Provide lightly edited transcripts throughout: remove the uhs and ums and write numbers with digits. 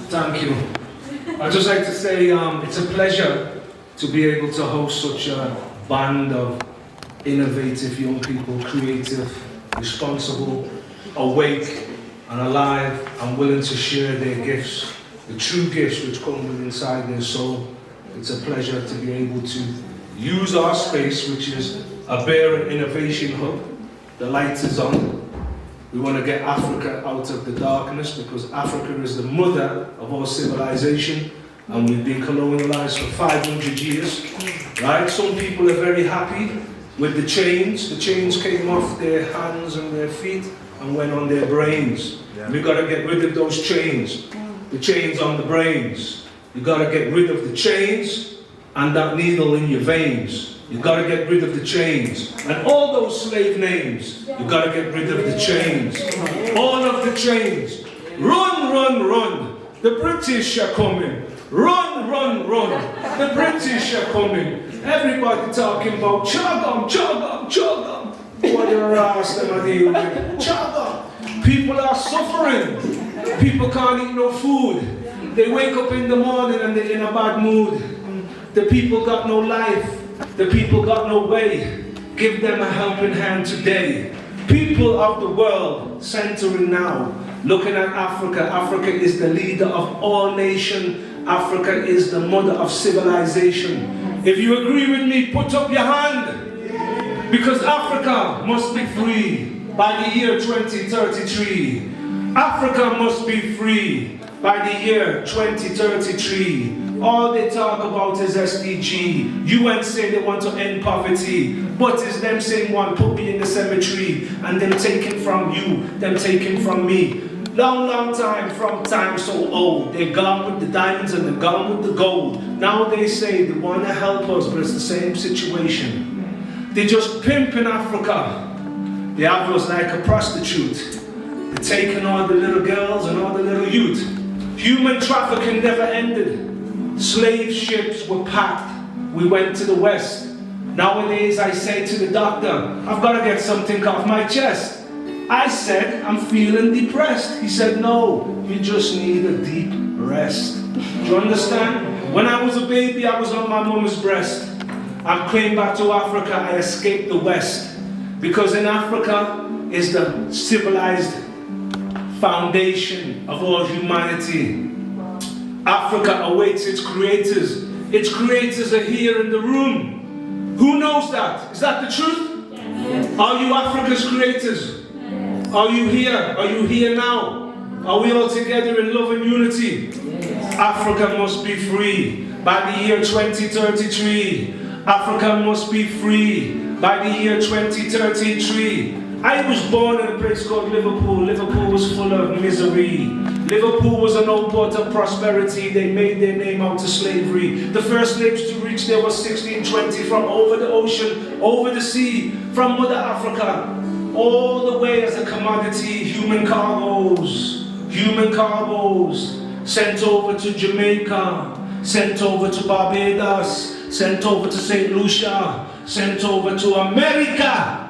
Thank you. I'd just like to say it's a pleasure to be able to host such a band of innovative young people, creative, responsible, awake and alive and willing to share their gifts, the true gifts which come with inside their soul. It's a pleasure to be able to use our space, which is a Bear Innovation Hub. The light is on. We want to get Africa out of the darkness because Africa is the mother of all civilization and we've been colonialized for 500 years, right? Some people are very happy with the chains. The chains came off their hands and their feet and went on their brains. Yeah. We've got to get rid of those chains. The chains on the brains. You've got to get rid of the chains and that needle in your veins. You've got to get rid of the chains. And all those slave names, you've got to get rid of the chains. All of the chains. Run, run, run. The British are coming. Run, run, run. The British are coming. Everybody talking about chugum, chugum, chugum. What you ask them are dealing with? Chugum. People are suffering. People can't eat no food. They wake up in the morning and they're in a bad mood. The people got no life. The people got no way. Give them a helping hand today. People of the world, centering now, looking at Africa. Africa is the leader of all nations. Africa is the mother of civilization. If you agree with me, put up your hand. Because Africa must be free by the year 2033. Africa must be free by the year 2033. All they talk about is SDG. UN say they want to end poverty, but it's them saying one put me in the cemetery and them taking from you, them taking from me. Long, long time, from time so old. They're gone with the diamonds and they're gone with the gold. Now they say they want to help us, but it's the same situation. They just pimping Africa. They have us like a prostitute. They're taking all the little girls and all the little youth. Human trafficking never ended. Slave ships were packed. We went to the West. Nowadays I say to the doctor, I've got to get something off my chest. I said, I'm feeling depressed. He said, no, you just need a deep rest. Do you understand? When I was a baby, I was on my mama's breast. I came back to Africa, I escaped the West. Because in Africa is the civilized foundation of all humanity. Africa awaits its creators. Its creators are here in the room. Who knows that? Is that the truth? Yes. Are you Africa's creators? Yes. Are you here? Are you here now? Are we all together in love and unity? Yes. Africa must be free by the year 2033. Africa must be free by the year 2033. I was born in a place called Liverpool. Liverpool was full of misery. Liverpool was an old port of prosperity. They made their name out of slavery. The first slaves to reach there was 1620 from over the ocean, over the sea, from Mother Africa, all the way as a commodity, human cargoes sent over to Jamaica, sent over to Barbados, sent over to St. Lucia, sent over to America.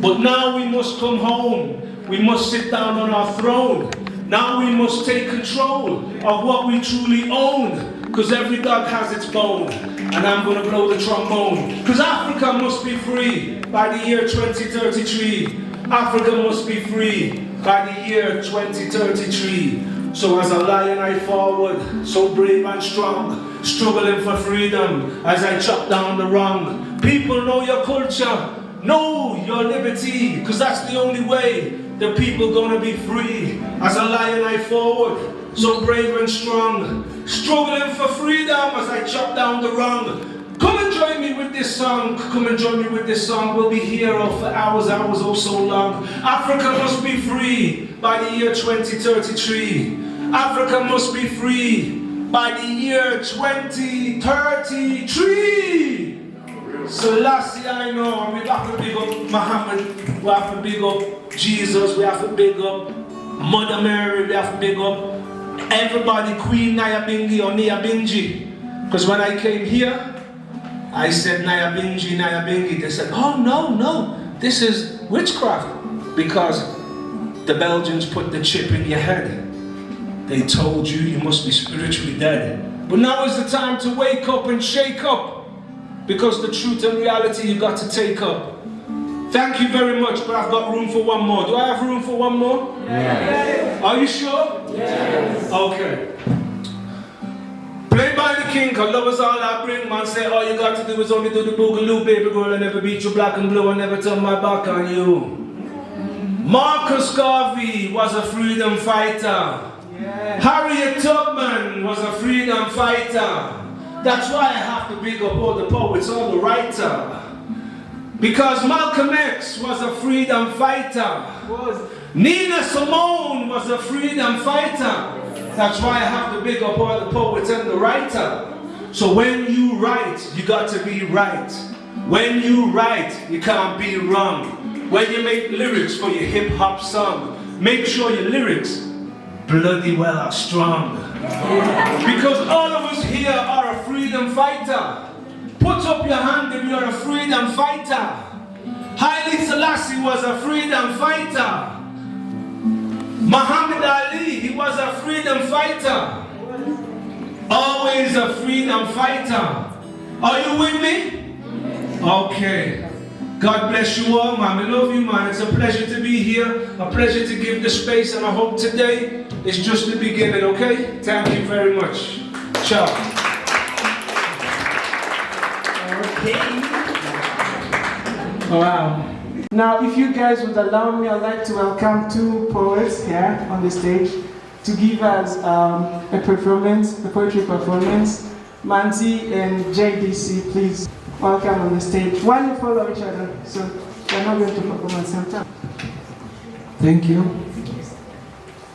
But now we must come home. We must sit down on our throne. Now we must take control of what we truly own. Because every dog has its bone. And I'm going to blow the trombone. Because Africa must be free by the year 2033. Africa must be free by the year 2033. So as a lion I forward, so brave and strong, struggling for freedom as I chop down the wrong. People, know your culture, know your liberty, because that's the only way the people gonna be free. As a lion I forward, so brave and strong, struggling for freedom as I chop down the wrong. Come and join me with this song, come and join me with this song. We'll be here for hours, oh so long. Africa must be free by the year 2033. Africa must be free by the year 2033. Selassie, I know, we have to big up Muhammad, we have to big up Jesus, we have to big up Mother Mary, we have to big up everybody, Queen Nyabingi or Nyabingi. Because when I came here, I said Nyabingi, Nyabingi. They said, oh no, this is witchcraft. Because the Belgians put the chip in your head. They told you you must be spiritually dead. But now is the time to wake up and shake up, because the truth and reality you got to take up. Thank you very much, but I've got room for one more. Do I have room for one more? Yes. Are you sure? Yes. Okay. Play by the king, cause love is all I bring. Man say all you got to do is only do the boogaloo, baby girl. I never beat you black and blue, I never turn my back on you. Marcus Garvey was a freedom fighter. Yeah. Harriet Tubman was a freedom fighter. That's why I have to big up all the poets, all the writers. Because Malcolm X was a freedom fighter. Nina Simone was a freedom fighter. That's why I have to big up all the poets and the writer. So when you write, you got to be right. When you write, you can't be wrong. When you make lyrics for your hip-hop song, make sure your lyrics bloody well are strong. Because all of us here are a freedom fighter. Put up your hand if you're a freedom fighter. Haile Selassie was a freedom fighter. Muhammad Ali, he was a freedom fighter. Always a freedom fighter. Are you with me? Okay. God bless you all, man. I love you, man. It's a pleasure to be here. A pleasure to give the space, and I hope today is just the beginning, okay? Thank you very much. Ciao. Okay. Wow. Now, if you guys would allow me, I'd like to welcome two poets here on the stage to give us a performance, a poetry performance. Manzi and JDC, please welcome on the stage. While you follow each other, so we're not going to perform at the same time. Thank you.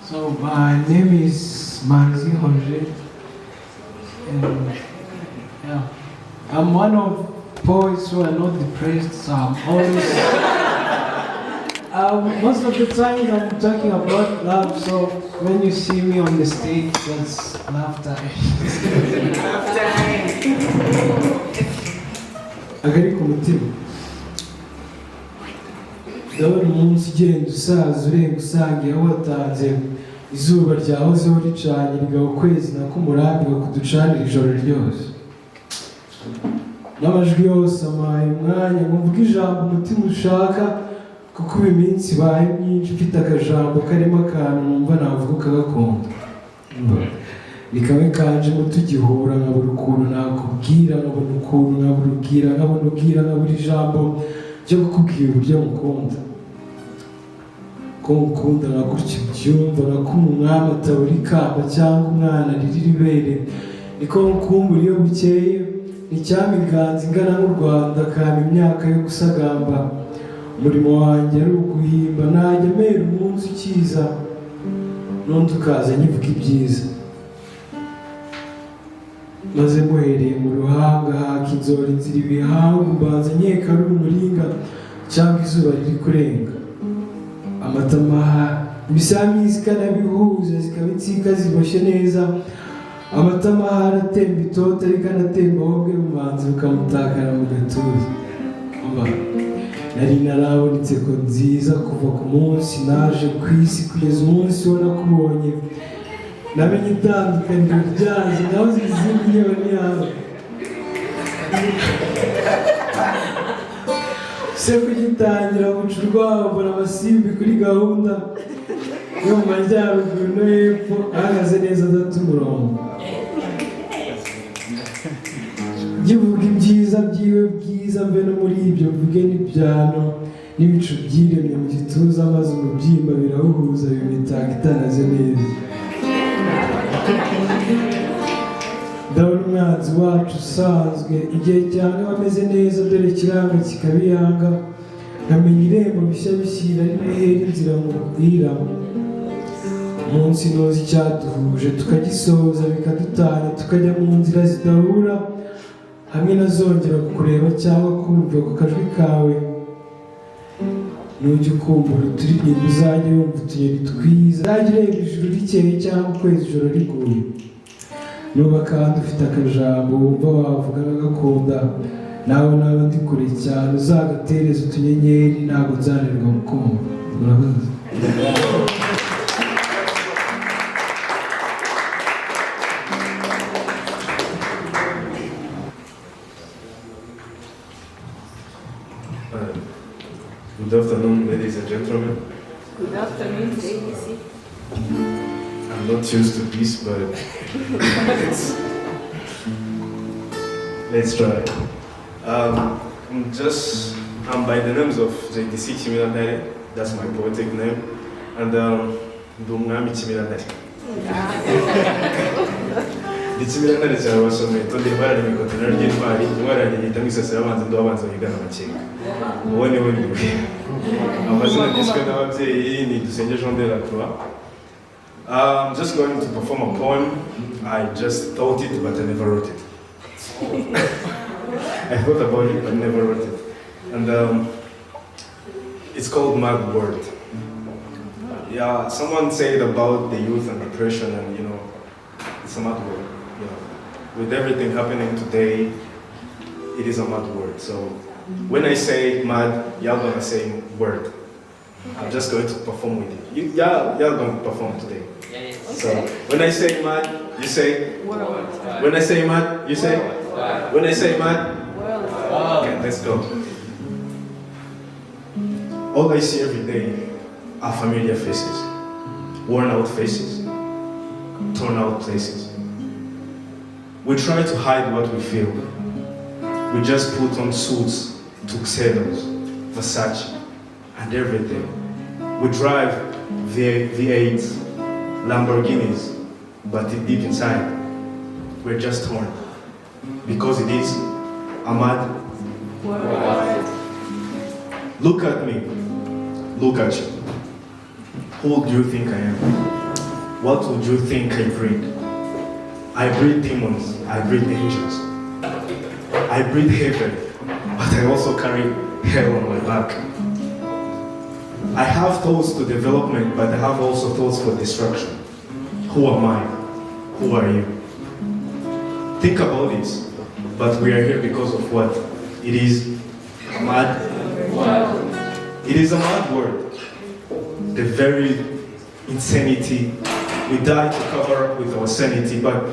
So my name is Manzi Nicholls, and yeah, I'm one of poets who are not depressed, so I'm always most of the time I'm talking about love, so when you see me on the stage, that's laugh time. Agari ku mutima ndabona umunsi ugenda usaza urenga usangiye aho watanze izuba ryahozeho ricanye rigaba ukwezi nako umurambi kuducanira ijoro ryose n'amajwi yose amaye umwanya ngo mvuge ijambo umutima ushaka kuko ubu iminsi ibaye myinshi mfite akajambo karimo akantu numva navuga ukagakunda ni kamwe kanjemo tugihura nkabura ukuntu nakubwira nkabona ukuntu nkabura ubwira nkabura ijambo ryo kukubwira uburyo mukunda ko mukunda nka gutya ubyumva nako umwami atabura ikamba cyangwa umwana ririra ibere niko mukumbura iyo bukeye n'icyami inganzi ingana nk'u Rwanda akaba imyaka yo gusagamba umurimo wanjye ari uguhimba najya mera umunsi ukiza n'undi ukaza nyivuga ibyiza maze muhereye mu ruhanga haka inzora inzira ibihanga mbanza nkeka ari umuringa cyangwa izuba riri kurenga amatamaha ibisamizi ikanabihuza zikaba insika ziboshye neza amatamaha aratemba itoto ariko anatemba ahubwo ubumanzi bukamutakara mu gatuza nari narabonetse ko nziza kuva ku munsi naje ku isi kugeza umunsi wo nakubonye namenye itandukaniro ryazo naho izindi yewe n'iyawe se kugitangira guca urwabo mbona amasimbi kuri gahunda yo mu majyaruguru no hepfo ahagaze neza adata umurongo ngivuga ibyiza byiwe bwiza mbe no muri ibyo mvuge n'ibyano n'ibicu byiremye mu gituza maze umubyimba birawuhuza bimitanga itanaze neza ndabona umwanzi wacu usanzwe igihe cyane wameze neza dore kiranga kikabiyanga nkamenya irembo bishya bishyira ari nahera inzira mu bwiramo umunsi noza icyaduhuje tukagisoza bikadutana tukajya mu nzira zidahura hamwe nazongera kukureba cyangwa kumva ku kajwi kawe nujya ukumbura uturirimbo uzajya wumva utunyoni twiza uzajya ureba ijuru rikeye cyangwa ukwezi ijoro riguye nuba kandi ufite akajambo wumva wavuga nk'agakunda nawe nawe ndi kure cyane uzagatereza utunyenyeri ntabwo nzanirwa mukumva murakoze Good afternoon, ladies and gentlemen. Good afternoon, JDC. I'm not used to this, but let's try. I'm by the names of JDC Chimilandari, that's my poetic name, and Dumngami Chimilandari. The Chimilandari Charwasome, Tony Barry, Continental Party, where I did Mrs. and Dovans and Uganda Chick. When you I'm just going to perform a poem. I just thought it, but I never wrote it. I thought about it, but never wrote it. And it's called Mad Word. Yeah, someone said about the youth and depression, and it's a mad word. With everything happening today, it is a mad word. So when I say mad, y'all gonna say word. I'm just going to perform with it. Y'all gonna perform today. So when I say mad, you say World. When I say mad, you say When I say mad, World. okay, let's go. All I see every day are familiar faces, worn out faces, torn out places. We try to hide what we feel. We just put on suits, tuxedos, Versace, and everything. We drive V8s, Lamborghinis, but deep inside, we're just torn. Because it is a mad World. Look at me. Look at you. Who do you think I am? What would you think I breed? I breed demons. I breed angels. I breed heaven, but I also carry hell on my back. I have thoughts to development, but I have also thoughts for destruction. Who am I? Who are you? Think about this, but we are here because of what? It is a mad World. It is a mad word. The very insanity. We die to cover up with our sanity, but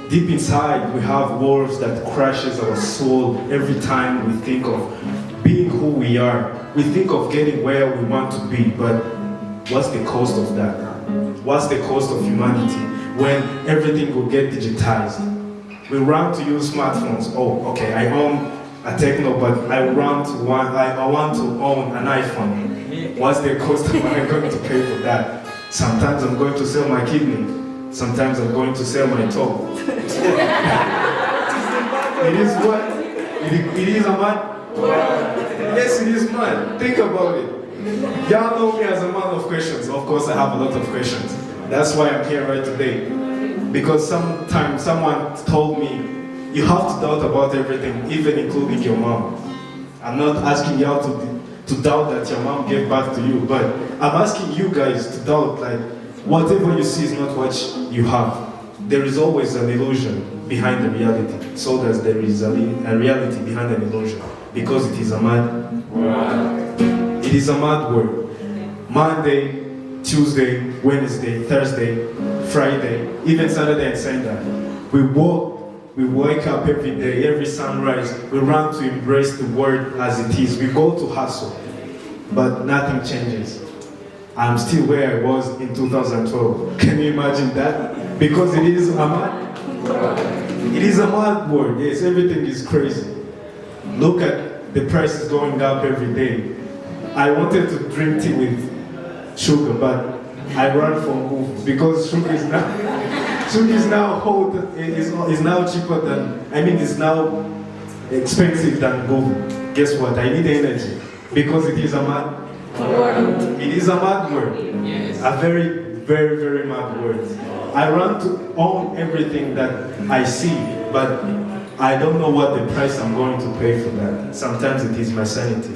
deep inside we have wolves that crashes our soul every time we think of being who we are. We think of getting where we want to be, but what's the cost of that? What's the cost of humanity when everything will get digitized? We run to use smartphones. Oh, okay, I own a Techno, but I want to own an iPhone. What's the cost? Am I going to pay for that? Sometimes I'm going to sell my kidney. Sometimes I'm going to sell my toe. It is what? It is a mad world. Yes, it is mad. Think about it. Y'all know me as a man of questions. Of course, I have a lot of questions. That's why I'm here right today. Because sometimes someone told me, you have to doubt about everything, even including your mom. I'm not asking y'all to doubt that your mom gave back to you, but I'm asking you guys to doubt, like, whatever you see is not what you have. There is always an illusion behind the reality. So that there is a reality behind an illusion. Because it is a mad word. It is a mad word. Monday, Tuesday, Wednesday, Thursday, Friday, even Saturday and Sunday. We wake up every day, every sunrise. We run to embrace the word as it is. We go to hustle, but nothing changes. I'm still where I was in 2012. Can you imagine that? Because it is a mad. It is a mad word. Yes, everything is crazy. Look at the prices going up every day. I wanted to drink tea with sugar, but I ran from Google because sugar is now cheaper than, it's now expensive than Google. Guess what? I need energy because it is a mad word. It is a mad word. Yes. A very, very, very mad word. I run to own everything that I see, but I don't know what the price I'm going to pay for that. Sometimes it is my sanity.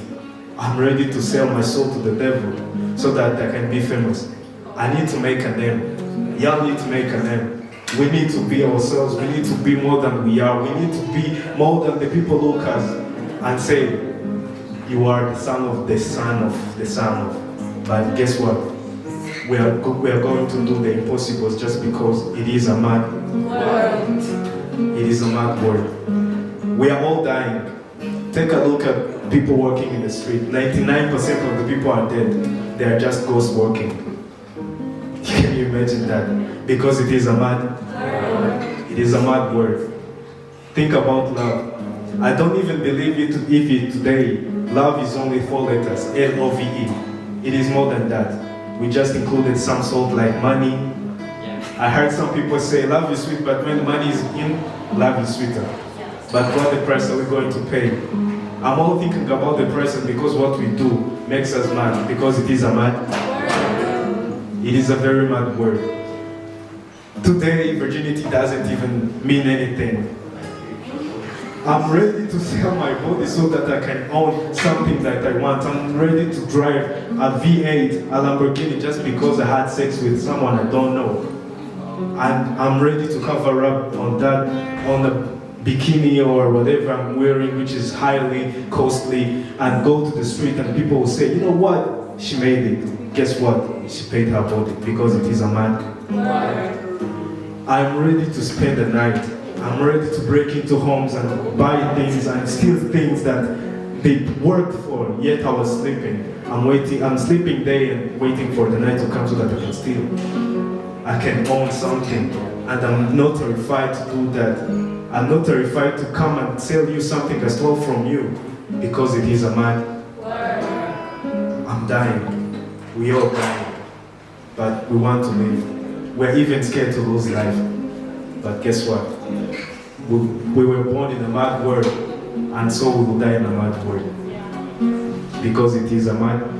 I'm ready to sell my soul to the devil so that I can be famous. I need to make a name. Y'all need to make a name. We need to be ourselves. We need to be more than we are. We need to be more than the people look us and say, you are the son of the son of the son of. But guess what? We are going to do the impossible just because it is a mad World. It is a mad word. We are all dying. Take a look at people walking in the street. 99% of the people are dead. They are just ghosts walking. Can you imagine that? Because it is a mad word. Think about love. I don't even believe it today. Love is only 4 letters, L-O-V-E. It is more than that. We just included some sort like money. I heard some people say love is sweet, but when money is in, love is sweeter. But what the price are we going to pay? I'm all thinking about the price because what we do makes us mad, because it is a mad. It is a very mad word. Today, virginity doesn't even mean anything. I'm ready to sell my body so that I can own something that I want. I'm ready to drive a V8, a Lamborghini, just because I had sex with someone I don't know. And I'm ready to cover up on that, on the bikini or whatever I'm wearing, which is highly costly, and go to the street and people will say, you know what, she made it. Guess what? She paid her body because it is a man. I'm ready to spend the night. I'm ready to break into homes and buy things and steal things that they worked for, yet I was sleeping. I'm sleeping day and waiting for the night to come so that I can steal. I can own something, and I'm not terrified to do that. I'm not terrified to come and sell you something I stole from you, because it is a man. I'm dying. We all dying. But we want to live. We're even scared to lose life. But guess what? We were born in a mad world, and so we will die in a mad world. Because it is a mad world.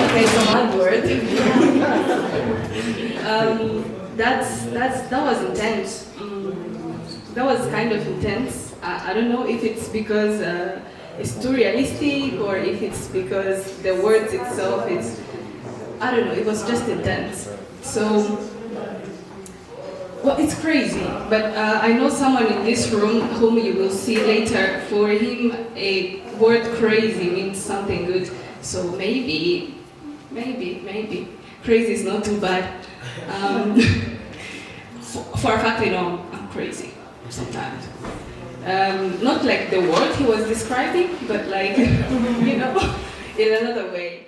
Okay, so mad word. That was intense. That was kind of intense. I don't know if it's because it's too realistic or if it's because the words itself is, I don't know, it was just intense. So, well, it's crazy, but I know someone in this room whom you will see later. For him, a word crazy means something good. So maybe, crazy is not too bad. For a fact, I know I'm crazy sometimes. Not like the word he was describing, but like, in another way.